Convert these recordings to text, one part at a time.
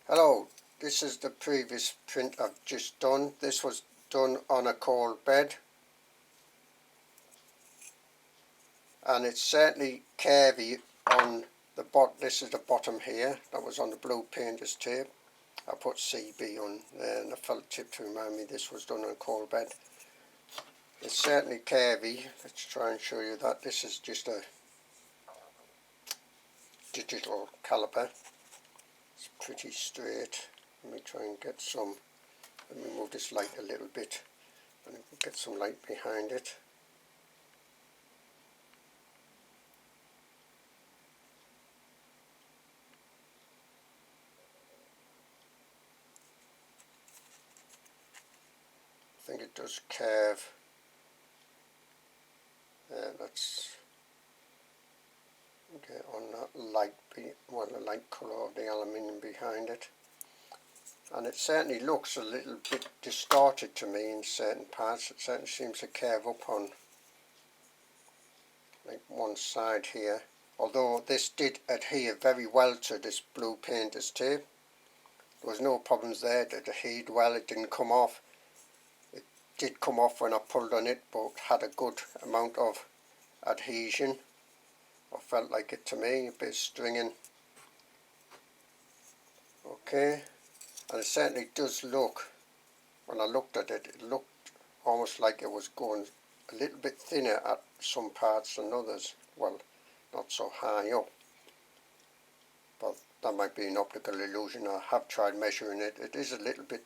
Hello, this is the previous print I've just done. This was done on a cold bed, and it's certainly curvy on the bottom. This is the bottom here, that was on the Blue Painters Tape. I put CB on there and a felt tip to remind me this was done on a cold bed. It's certainly curvy. Let's try and show you that. This is just a digital caliper. It's pretty straight. Let me try and get some, let me move this light a little bit and get some light behind it. I think it does curve. Let's get on that light, the light colour of the aluminium behind it. And it certainly looks a little bit distorted to me in certain parts. It certainly seems to curve up on like one side here. Although this did adhere very well to this Blue Painters Tape. There was no problems there. It adhered well. It didn't come off. It did come off when I pulled on it, but had a good amount of adhesion. I felt like it to me, a bit of stringing. Okay. And it certainly does look, when I looked at it, it looked almost like it was going a little bit thinner at some parts than others. Well, not so high up. But that might be an optical illusion. I have tried measuring it. It is a little bit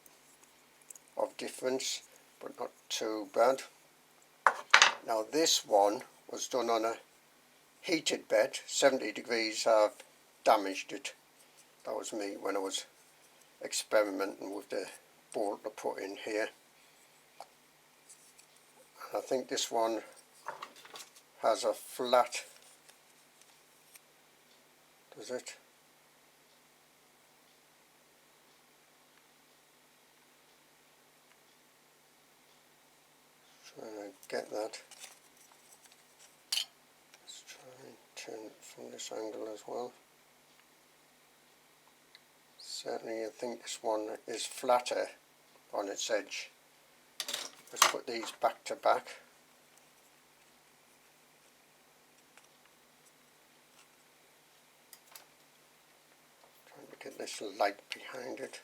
of difference, but not too bad. Now this one was done on a heated bed, 70 degrees. I've damaged it. That was me when I was experimenting with the bolt to put in here. I think this one has a flat, does it? Trying to get that. Let's try and turn it from this angle as well. Certainly I think this one is flatter on its edge. Let's put these back to back. Trying to get this light behind it.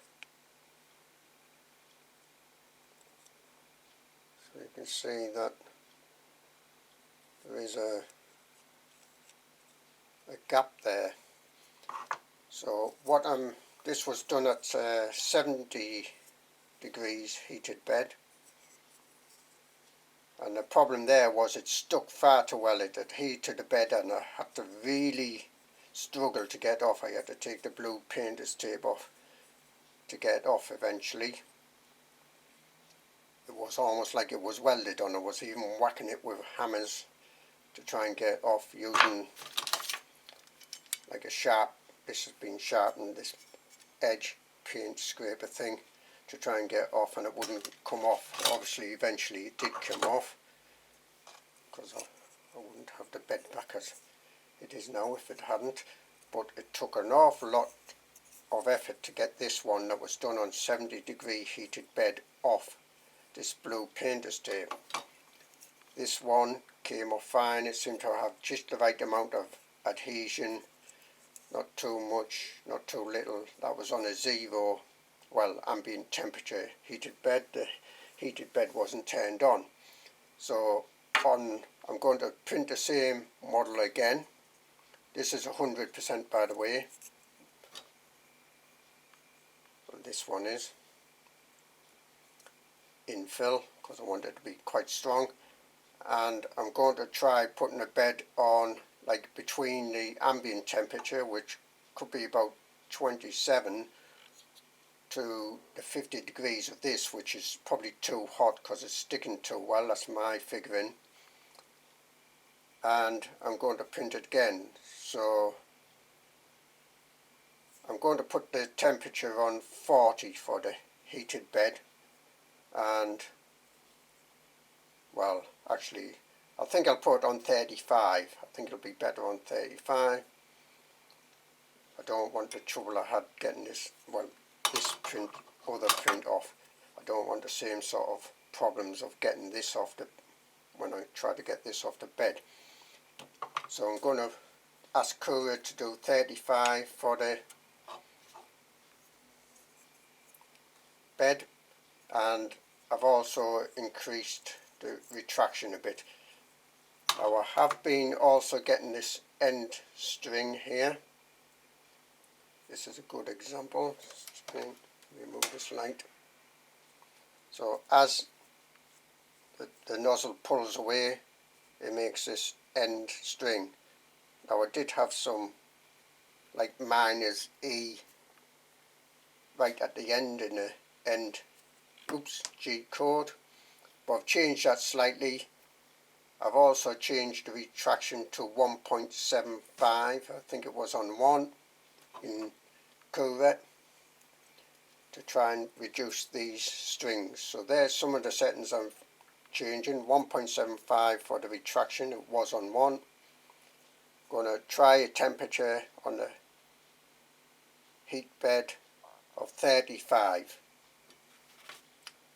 So you can see that there is a gap there. So this was done at 70 degrees heated bed, and the problem there was it stuck far too well. It adhered to the bed and I had to really struggle to get off. I had to take the Blue Painters Tape off to get off eventually. It was almost like it was welded on. I was even whacking it with hammers to try and get off using like a sharp, this has been sharpened, this edge paint scraper thing to try and get off, and it wouldn't come off. Obviously eventually it did come off, because I wouldn't have the bed back as it is now if it hadn't. But it took an awful lot of effort to get this one that was done on 70 degree heated bed off this Blue Painters Tape. This one came off fine. It seemed to have just the right amount of adhesion. Not too much, not too little. That was on a 0, well, ambient temperature heated bed. The heated bed wasn't turned on. So I'm going to print the same model again. This is 100% by the way. Well, this one is infill because I want it to be quite strong. And I'm going to try putting a bed on like between the ambient temperature, which could be about 27, to the 50 degrees of this, which is probably too hot because it's sticking too well. That's my figuring. And I'm going to print it again. So I'm going to put the temperature on 40 for the heated bed, and well, actually I think I'll put it on 35. I think it'll be better on 35. I don't want the trouble I had getting this, well, this other print off. I don't want the same sort of problems of getting this off when I try to get this off the bed. So I'm going to ask Courier to do 35 for the bed, and I've also increased the retraction a bit. Now I have been also getting this end string here. This is a good example. Remove this light. So as the nozzle pulls away, it makes this end string. Now I did have some, like mine is E right at the end in the end G code, but I've changed that slightly. I've also changed the retraction to 1.75, I think it was on 1 in Courier, to try and reduce these strings. So there's some of the settings I'm changing. 1.75 for the retraction, it was on 1. Going to try a temperature on the heat bed of 35.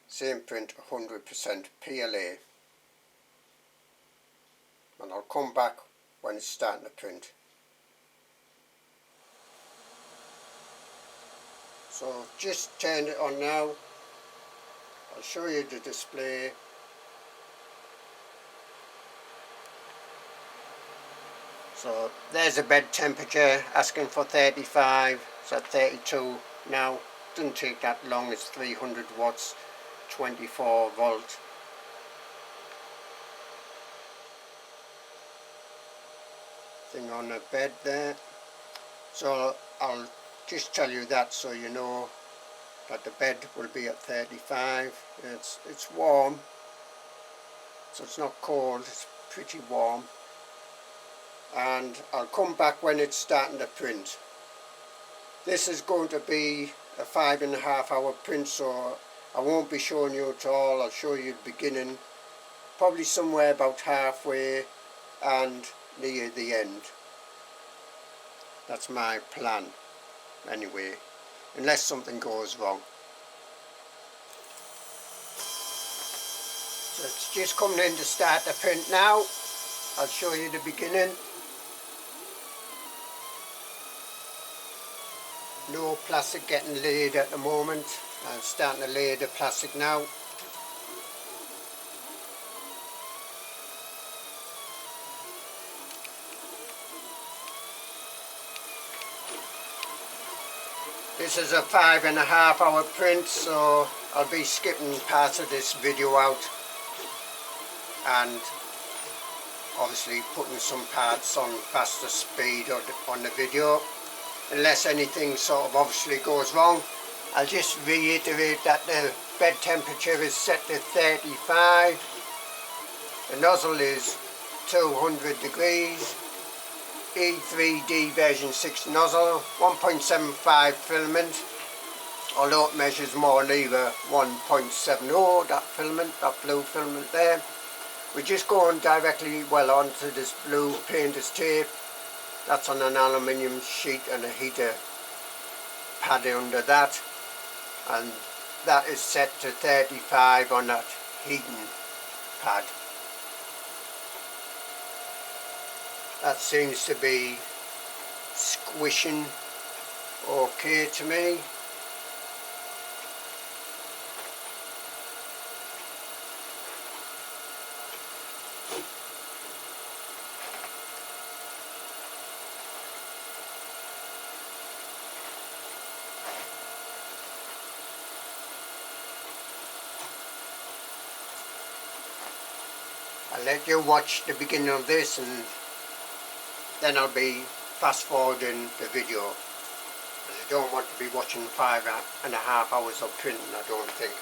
Same print, 100% PLA. And I'll come back when it's starting to print. So I've just turned it on now. I'll show you the display. So there's a bed temperature, asking for 35, it's at 32 now. Doesn't take that long, it's 300 watts, 24 volt. Thing on the bed there. So I'll just tell you that so you know that the bed will be at 35. It's warm, so it's not cold, it's pretty warm. And I'll come back when it's starting to print. This is going to be a 5.5 hour print, so I won't be showing you it all. I'll show you the beginning, probably somewhere about halfway and near the end. That's my plan anyway, unless something goes wrong. So it's just coming in to start the print now. I'll show you the beginning. No plastic getting laid at the moment. I'm starting to lay the plastic now. This is a 5.5 hour print, so I'll be skipping parts of this video out and obviously putting some parts on faster speed on the video, unless anything sort of obviously goes wrong. I'll just reiterate that the bed temperature is set to 35, the nozzle is 200 degrees, E3D version 6 nozzle, 1.75 filament, although it measures more nearer 1.70, that filament, that blue filament there. We're just going directly onto this blue painter's tape. That's on an aluminium sheet and a heater pad under that, and that is set to 35 on that heating pad. That seems to be squishing okay to me. I'll let you watch the beginning of this and then I'll be fast forwarding the video, because I don't want to be watching 5.5 hours of printing, I don't think.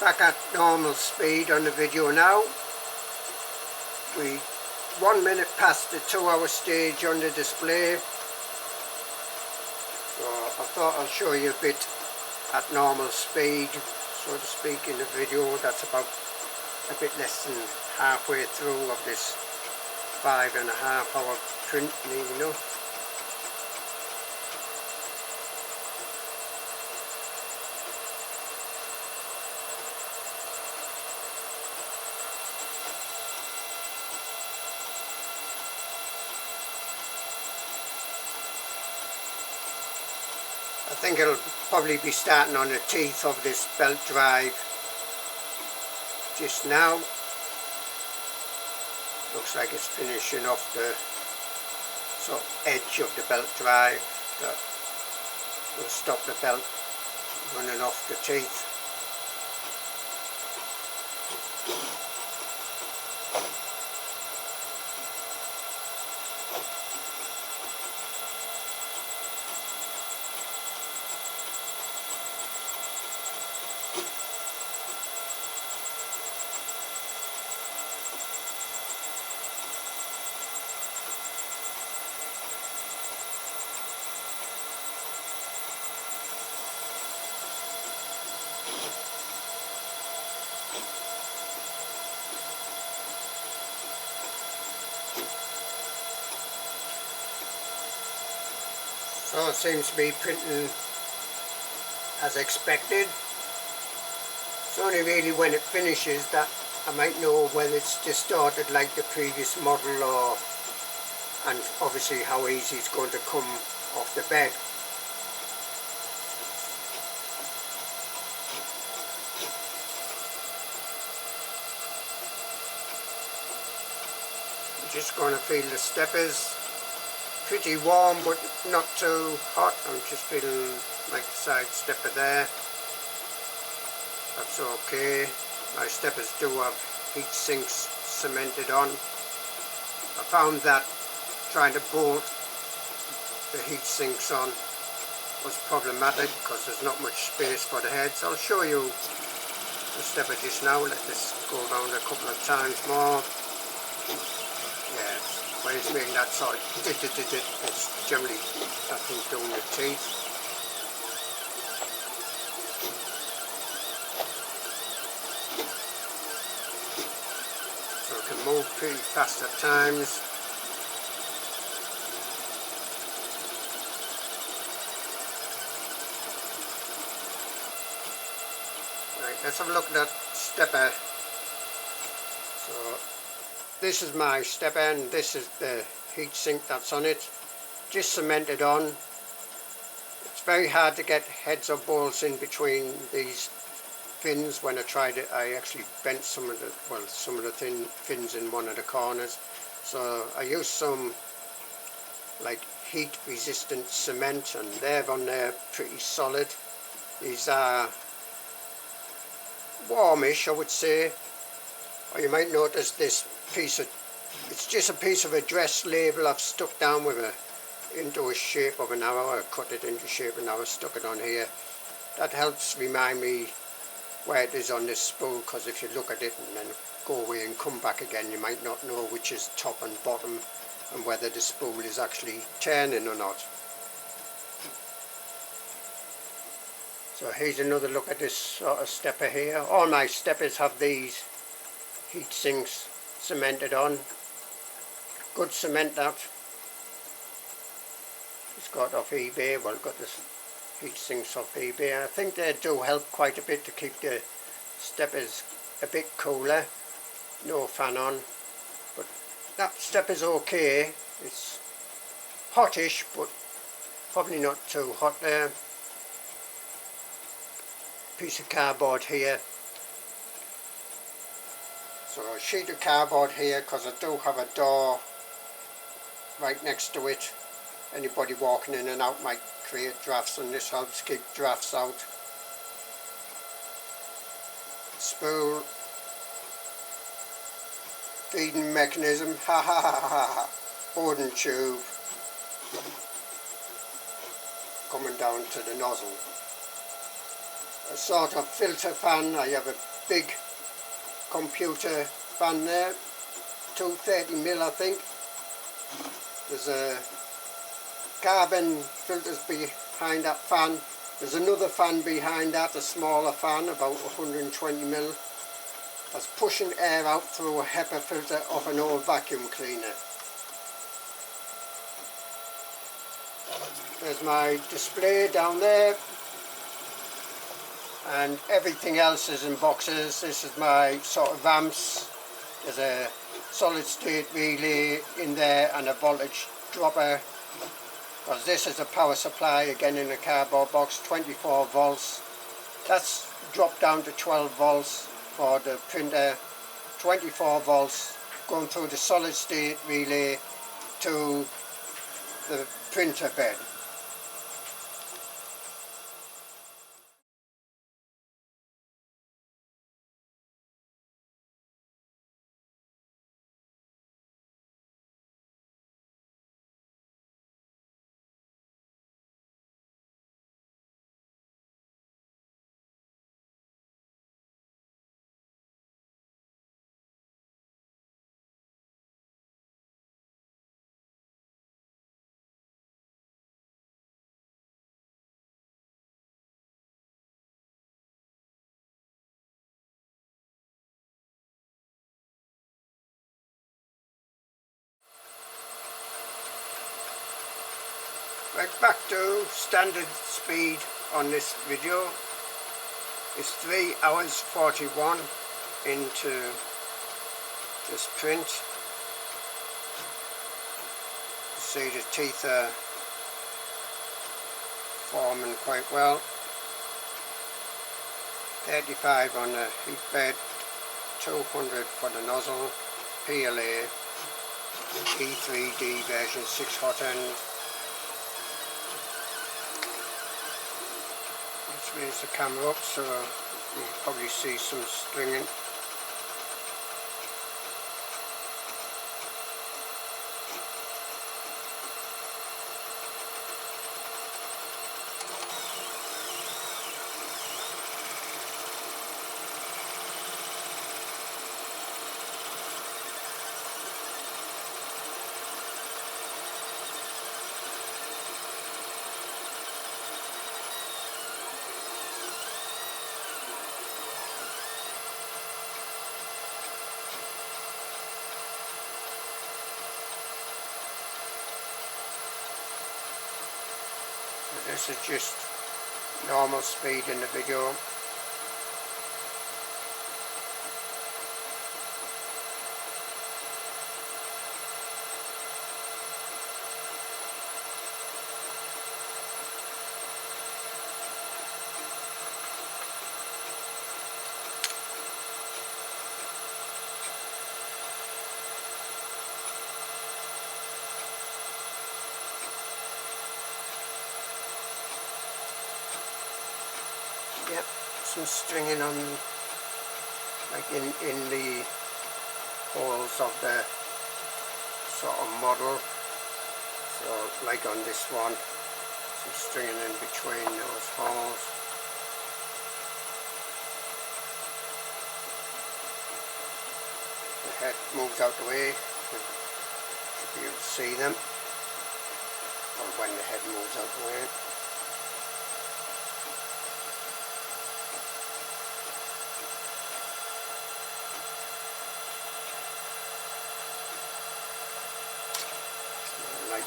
Back at normal speed on the video now. We 1 minute past the 2-hour stage on the display. So I thought I'll show you a bit at normal speed, so to speak, in the video. That's about a bit less than halfway through of this 5.5 hour print, you know. I think it'll probably be starting on the teeth of this belt drive just now. Looks like it's finishing off the sort of edge of the belt drive that will stop the belt running off the teeth. So it seems to be printing as expected. It's only really when it finishes that I might know whether it's distorted like the previous model, or, and obviously how easy it's going to come off the bed. I'm just going to feel the steppers. Pretty warm but not too hot. I'm just feeling like the side stepper there. That's okay. My steppers do have heat sinks cemented on. I found that trying to bolt the heat sinks on was problematic because there's not much space for the heads. I'll show you the stepper just now. Let this go around a couple of times more. Yes. When it's making that sort of it's generally, I think, doing the teeth. So it can move pretty fast at times. Right, let's have a look at that stepper. So this is my stepper and this is the heat sink that's on it. Just cemented on. It's very hard to get heads or bolts in between these fins. When I tried it, I actually bent some of the thin fins in one of the corners. So I used some like heat resistant cement, and they're on there pretty solid. These are warmish, I would say. Or you might notice this piece of, it's just a piece of address label I've stuck down with into a shape of an arrow. I cut it into shape and I stuck it on here. That helps remind me where it is on this spool, because if you look at it and then go away and come back again, you might not know which is top and bottom and whether the spool is actually turning or not. So here's another look at this sort of stepper here. All my steppers have these heat sinks cemented on. Good cement that. It's got off eBay. Well, got this heat sinks off eBay. I think they do help quite a bit to keep the steppers a bit cooler. No fan on, but that stepper's okay. It's hotish, but probably not too hot there. Piece of cardboard here. So a sheet of cardboard here, because I do have a door right next to it. Anybody walking in and out might create drafts, and this helps keep drafts out. Spool. Feeding mechanism. Ha ha ha ha ha. Boarding tube. Coming down to the nozzle. a sort of filter fan. I have a big computer fan there, 230mm I think. There's a carbon filters behind that fan. There's another fan behind that, a smaller fan, about 120mm. That's pushing air out through a HEPA filter off an old vacuum cleaner. There's my display down there, and everything else is in boxes. This is my sort of amps. There's a solid state relay in there and a voltage dropper, because this is a power supply, again in a cardboard box, 24 volts. That's dropped down to 12 volts for the printer, 24 volts going through the solid state relay to the printer bed. Right, back to standard speed on this video. It's 3 hours 41 into this print. See the teeth are forming quite well. 35 on the heat bed, 200 for the nozzle, PLA E3D version 6 hot end. Let's raise the camera up so you'll probably see some stringing. This is just normal speed in the video. Yep, some stringing on, like in the holes of the sort of model. So like on this one, some stringing in between those holes. The head moves out the way, so you'll see them, or when the head moves out the way.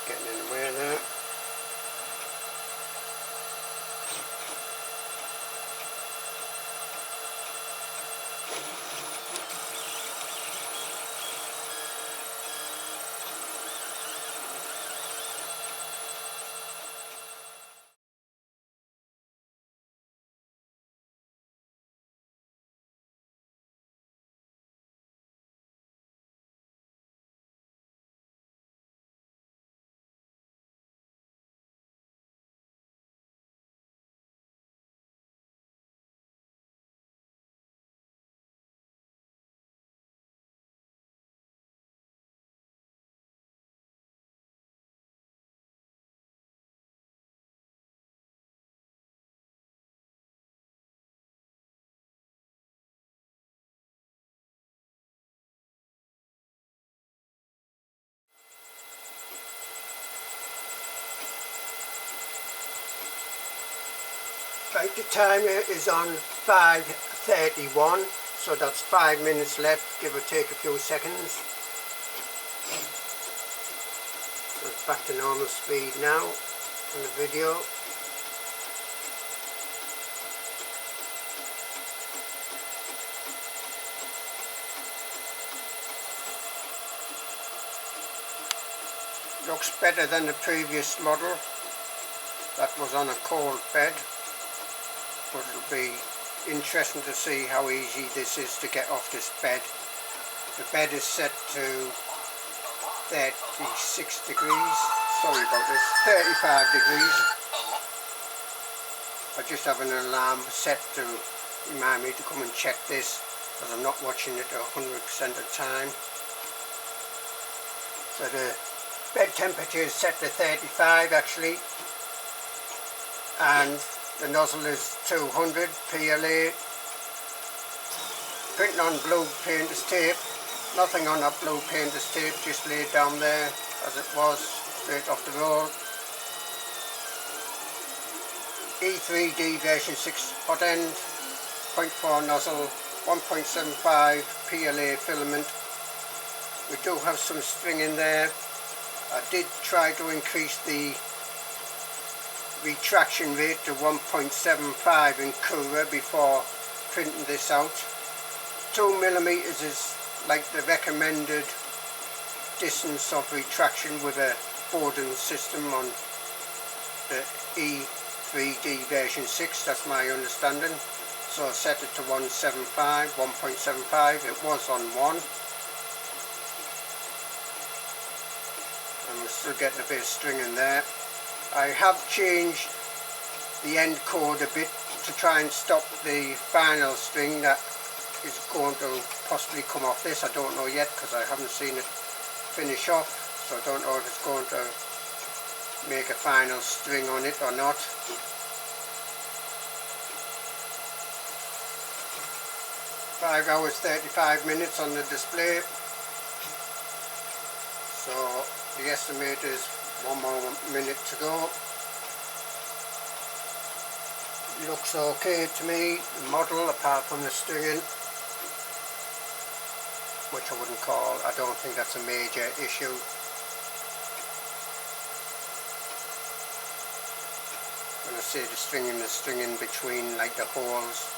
Getting in the way there. Right, the timer is on 5:31, so that's 5 minutes left, give or take a few seconds. So it's back to normal speed now in the video. Looks better than the previous model. That was on a cold bed, but it'll be interesting to see how easy this is to get off this bed. The bed is set to 36 degrees, sorry about this, 35 degrees. I just have an alarm set to remind me to come and check this, because I'm not watching it 100% of the time. So the bed temperature is set to 35 actually, and the nozzle is 200 PLA. Printing on blue painters tape, nothing on that blue painters tape, just laid down there as it was, straight off the roll. E3D version 6 hot end, 0.4 nozzle, 1.75 PLA filament. We do have some string in there. I did try to increase the retraction rate to 1.75 in Cura before printing this out. 2mm is like the recommended distance of retraction with a Bowden system on the E3D version 6, that's my understanding. So I set it to 1.75, it was on 1. And we're still getting a bit of string in there. I have changed the end cord a bit to try and stop the final string that is going to possibly come off this. I don't know yet because I haven't seen it finish off, so I don't know if it's going to make a final string on it or not. Five hours 35 minutes on the display, so the estimate is 1 more minute to go. Looks okay to me, the model, apart from the stringing, which I wouldn't call, I don't think that's a major issue. When I say the stringing between like the holes.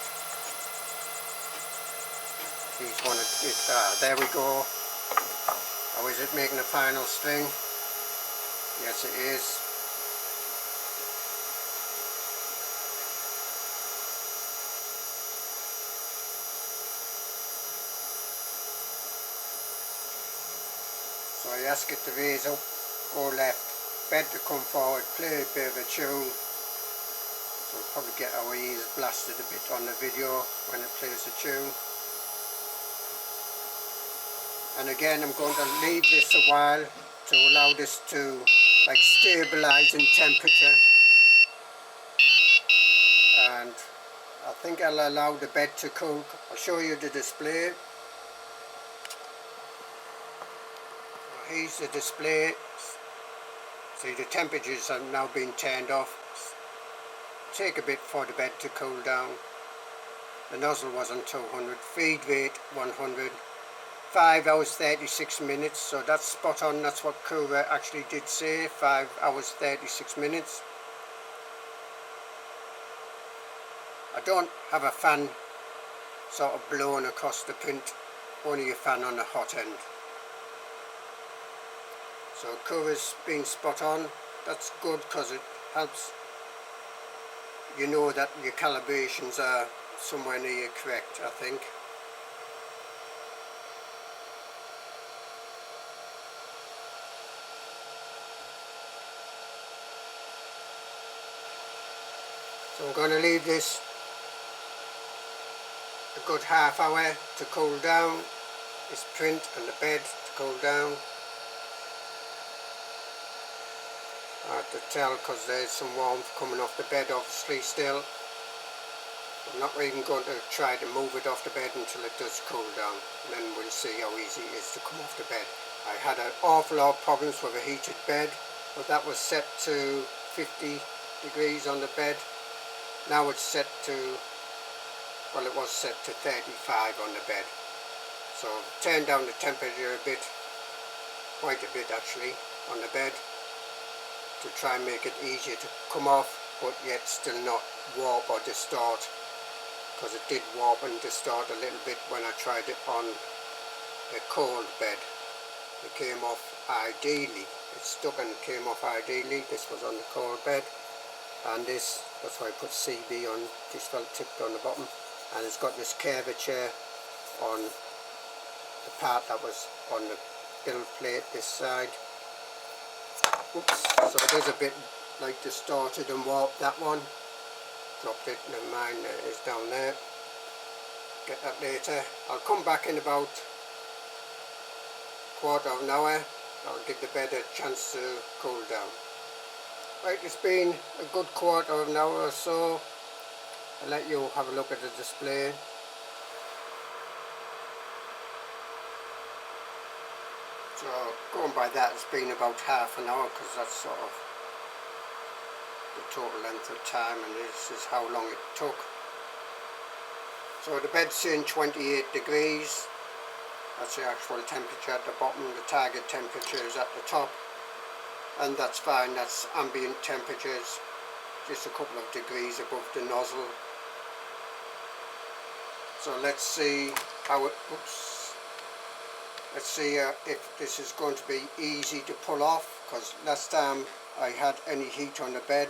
He's one of it, there we go. How is it making a final string? Yes, it is. So I ask it to raise up, go left, bed to come forward, play a bit of a tune. So we'll probably get our ears blasted a bit on the video when it plays the tune. And again, I'm going to leave this a while to allow this to like stabilize in temperature. And I think I'll allow the bed to cool. I'll show you the display. Here's the display. See, the temperatures have now been turned off. Take a bit for the bed to cool down. The nozzle was on 200, feed rate 100. 5 hours 36 minutes, so that's spot on. That's what Cura actually did say, 5 hours 36 minutes. I don't have a fan sort of blowing across the print, only a fan on the hot end. So Cura's been spot on. That's good because it helps you know that your calibrations are somewhere near correct, I think. So I'm going to leave this a good half hour to cool down, this print and the bed to cool down. Hard to tell because there's some warmth coming off the bed obviously still. I'm not even going to try to move it off the bed until it does cool down, and then we'll see how easy it is to come off the bed. I had an awful lot of problems with a heated bed, but that was set to 50 degrees on the bed. Now it's set to, well, it was set to 35 on the bed. So turn down the temperature a bit, quite a bit actually, on the bed to try and make it easier to come off, but yet still not warp or distort, because it did warp and distort a little bit when I tried it on a cold bed. It came off ideally, it stuck and came off ideally. This was on the cold bed, and this, that's why I put CB on, this felt tipped on the bottom, and it's got this curvature on the part that was on the build plate this side. Oops, so it is a bit like distorted and warped, that one. Dropped it, never mind, it is down there. Get that later. I'll come back in about quarter of an hour. I'll give the bed a chance to cool down. Right, it's been a good quarter of an hour or so. I'll let you have a look at the display. So going by that, it's been about half an hour, because that's sort of the total length of time, and this is how long it took. So the bed's saying 28 degrees. That's the actual temperature at the bottom. The target temperature is at the top, and that's fine. That's ambient temperatures, just a couple of degrees above the nozzle. So let's see how it, oops, let's see if this is going to be easy to pull off, because last time I had any heat on the bed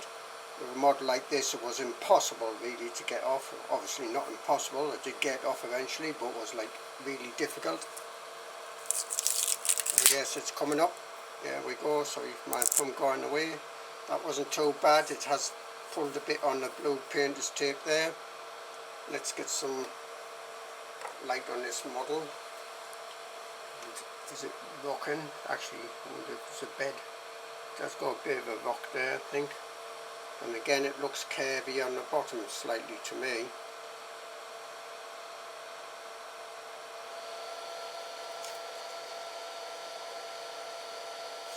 with a model like this, it was impossible really to get off. Obviously not impossible, I did get off eventually, but it was like really difficult. So yes, it's coming up. There we go. Sorry for my thumb going away. That wasn't too bad. It has pulled a bit on the blue painter's tape there. Let's get some light on this model. Is it rocking? Actually, I wonder if it's a bed. It does got a bit of a rock there, I think. And again, it looks curvy on the bottom slightly to me.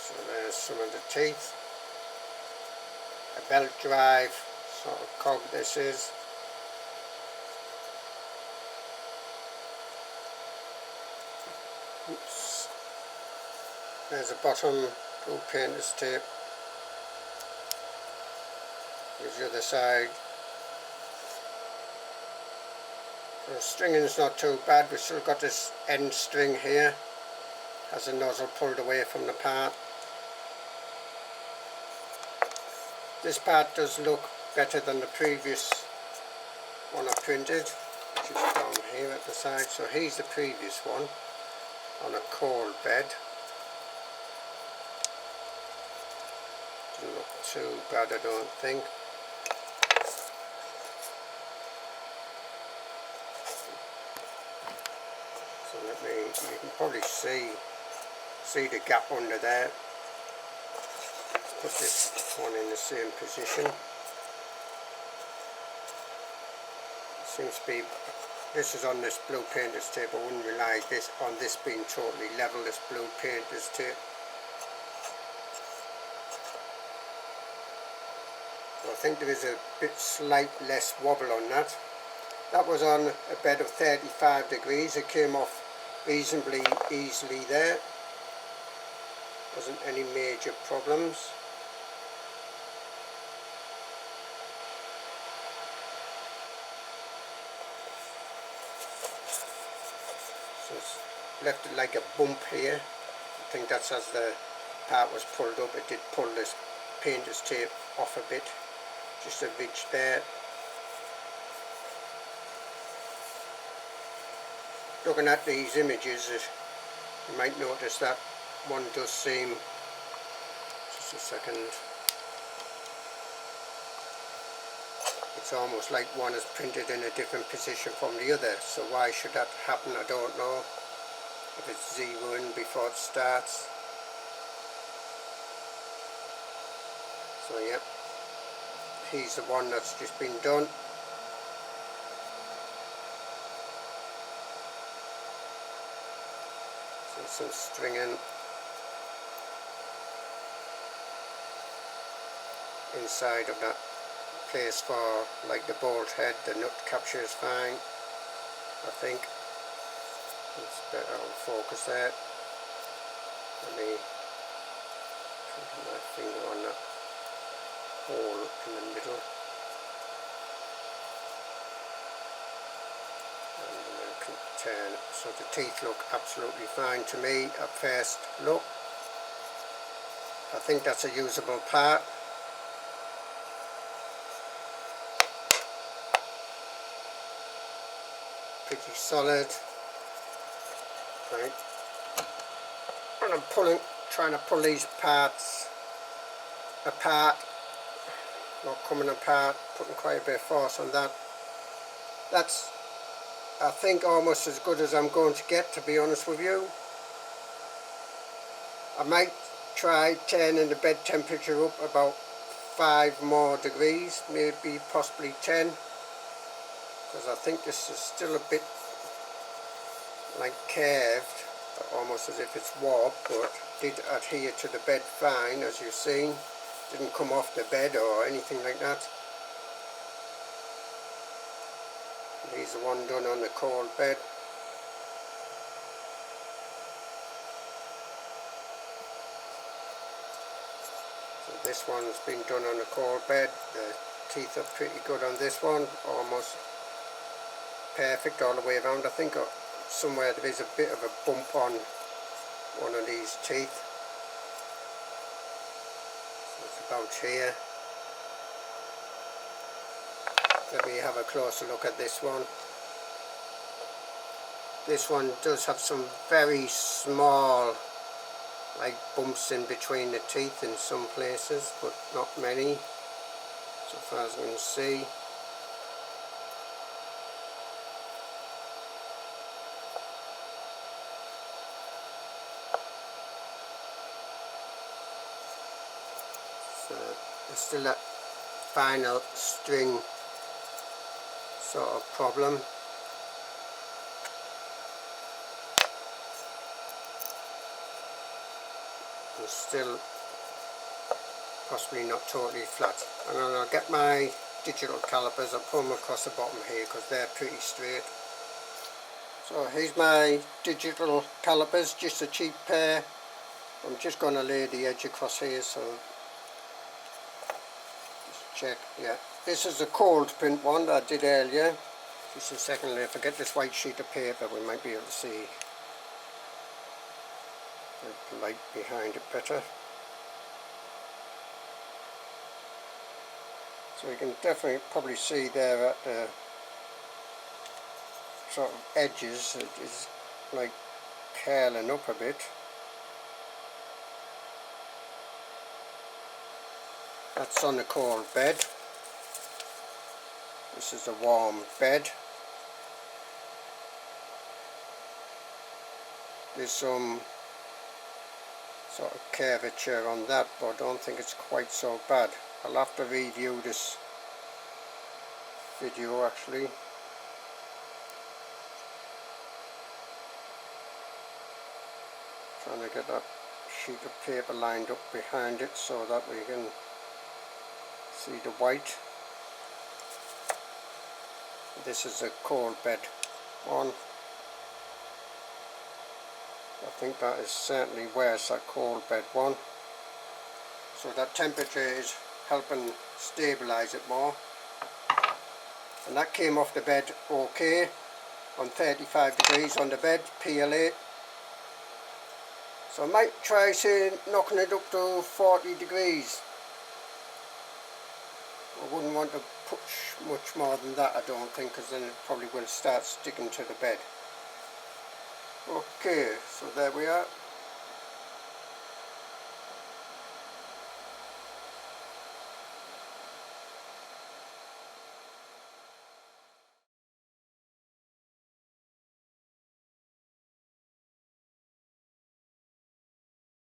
So there's some of the teeth. A belt drive sort of cog this is. Oops. There's a bottom blue painter's tape. Here's the other side. The stringing is not too bad. We've still got this end string here. Has the nozzle pulled away from the part. This part does look better than the previous one I printed, which is down here at the side. So here's the previous one on a cold bed. Doesn't look too bad, I don't think. So you can probably see the gap under there. Let's put this one in the same position. Seems to be, this is on this blue painter's tape. I wouldn't rely on this being totally level, this blue painter's tape. So I think there is a bit slight less wobble on that. That was on a bed of 35 degrees. It came off reasonably easily there. Wasn't any major problems. So it's left it like a bump here. I think that's as the part was pulled up. It did pull this painter's tape off a bit. Just a ridge there. Looking at these images, you might notice that one does seem, just a second, it's almost like one is printed in a different position from the other. So why should that happen, I don't know. If it's zeroing before it starts. So yeah, here's the one that's just been done. Some stringing inside of that place for like the bolt head. The nut capture is fine, I think. It's better on focus there. Let me put my finger on that hole in the middle. And then I can turn. So the teeth look absolutely fine to me at first look. I think that's a usable part. Pretty solid. Right. And I'm trying to pull these parts apart, not coming apart, putting quite a bit of force on that. That's, I think, almost as good as I'm going to get, to be honest with you. I might try turning the bed temperature up about 5 more degrees, maybe possibly 10, because I think this is still a bit like curved, almost as if it's warped, but did adhere to the bed fine, as you've seen. Didn't come off the bed or anything like that. These are one done on the cold bed. So this one's been done on a cold bed. The teeth are pretty good on this one, almost perfect all the way around. I think somewhere there is a bit of a bump on one of these teeth. So it's about here. Let me have a closer look at this one. This one does have some very small like bumps in between the teeth in some places, but not many so far as I can see. So there's still that final string sort of problem. And still possibly not totally flat. And then I'll get my digital calipers, I'll put them across the bottom here because they're pretty straight. So here's my digital calipers, just a cheap pair. I'm just going to lay the edge across here, so just check. Yeah, this is a cold print one that I did earlier. Just a second, if I get this white sheet of paper we might be able to see the light behind it better. So you can definitely probably see there at the sort of edges, it is like curling up a bit. That's on the cold bed. This is a warm bed. There's some sort of curvature on that, but I don't think it's quite so bad. I'll have to review this video actually. Trying to get that sheet of paper lined up behind it so that we can see the white. This is a cold bed one. I think that is certainly worse, that cold bed one. So that temperature is helping stabilize it more. And that came off the bed okay, on 35 degrees on the bed, PLA. So I might try knocking it up to 40 degrees. I wouldn't want to push much more than that, I don't think, because then it probably will start sticking to the bed. Okay, so there we are.